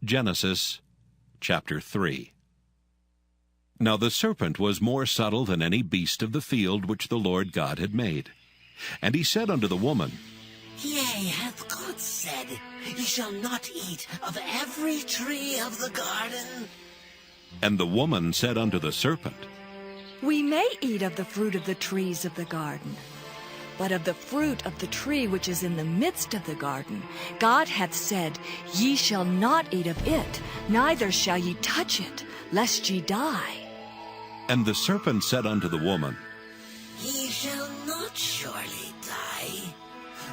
Genesis chapter 3. Now the serpent was more subtle than any beast of the field which the Lord God had made. And he said unto the woman, Yea, hath God said, Ye shall not eat of every tree of the garden? And the woman said unto the serpent, We may eat of the fruit of the trees of the garden. But of the fruit of the tree which is in the midst of the garden, God hath said, Ye shall not eat of it, neither shall ye touch it, lest ye die. And the serpent said unto the woman, Ye shall not surely die.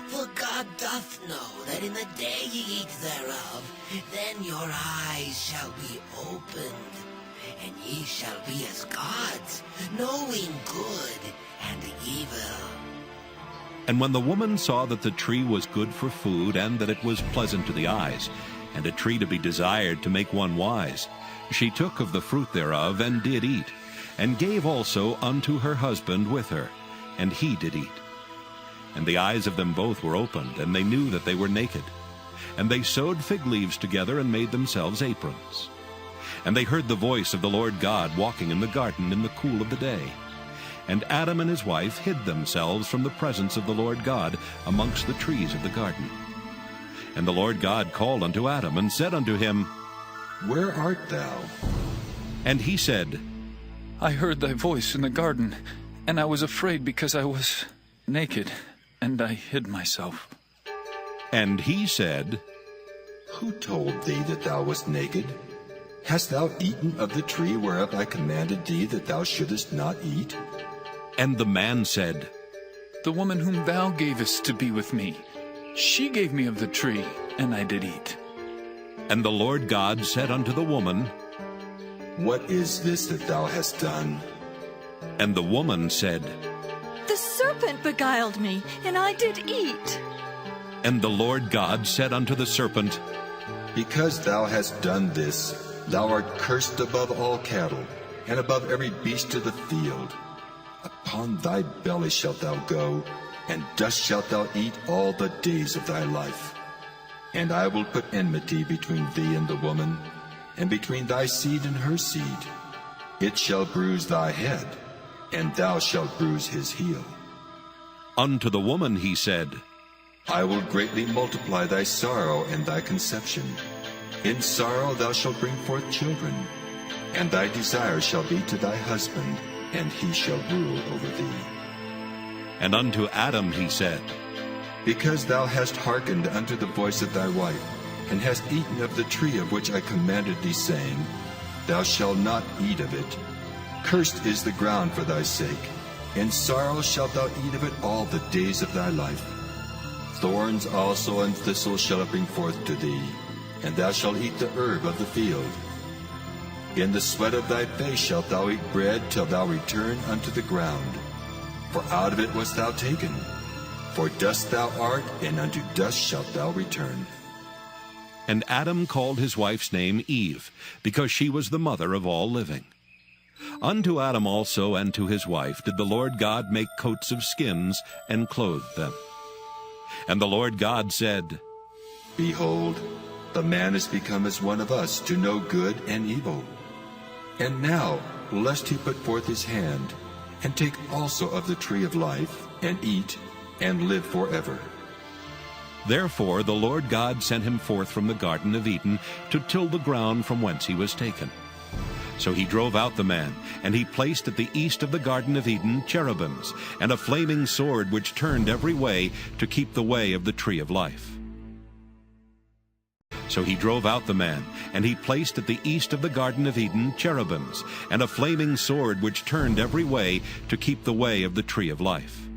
For God doth know that in the day ye eat thereof, then your eyes shall be opened, and ye shall be as gods, knowing good and evil. And when the woman saw that the tree was good for food, and that it was pleasant to the eyes, and a tree to be desired to make one wise, she took of the fruit thereof, and did eat, and gave also unto her husband with her, and he did eat. And the eyes of them both were opened, and they knew that they were naked. And they sewed fig leaves together, and made themselves aprons. And they heard the voice of the Lord God walking in the garden in the cool of the day. And Adam and his wife hid themselves from the presence of the Lord God amongst the trees of the garden. And the Lord God called unto Adam, and said unto him, Where art thou? And he said, I heard thy voice in the garden, and I was afraid because I was naked, and I hid myself. And he said, Who told thee that thou wast naked? Hast thou eaten of the tree whereof I commanded thee that thou shouldest not eat? And the man said, The woman whom thou gavest to be with me, she gave me of the tree, and I did eat. And the Lord God said unto the woman, What is this that thou hast done? And the woman said, The serpent beguiled me, and I did eat. And the Lord God said unto the serpent, Because thou hast done this, thou art cursed above all cattle, and above every beast of the field. Upon thy belly shalt thou go, and dust shalt thou eat all the days of thy life. And I will put enmity between thee and the woman, and between thy seed and her seed. It shall bruise thy head, and thou shalt bruise his heel. Unto the woman he said, I will greatly multiply thy sorrow and thy conception. In sorrow thou shalt bring forth children, and thy desire shall be to thy husband, and he shall rule over thee. And unto Adam he said, Because thou hast hearkened unto the voice of thy wife, and hast eaten of the tree of which I commanded thee, saying, Thou shalt not eat of it. Cursed is the ground for thy sake. In sorrow shalt thou eat of it all the days of thy life. Thorns also and thistles shall it bring forth to thee, and thou shalt eat the herb of the field. In the sweat of thy face shalt thou eat bread till thou return unto the ground. For out of it wast thou taken. For dust thou art, and unto dust shalt thou return. And Adam called his wife's name Eve, because she was the mother of all living. Unto Adam also and to his wife did the Lord God make coats of skins, and clothed them. And the Lord God said, Behold, the man is become as one of us, to know good and evil. And now, lest he put forth his hand, and take also of the tree of life, and eat, and live forever. Therefore the Lord God sent him forth from the Garden of Eden to till the ground from whence he was taken. So he drove out the man, and he placed at the east of the Garden of Eden cherubims, and a flaming sword which turned every way to keep the way of the tree of life. So he drove out the man, and he placed at the east of the Garden of Eden cherubims, and a flaming sword which turned every way to keep the way of the tree of life.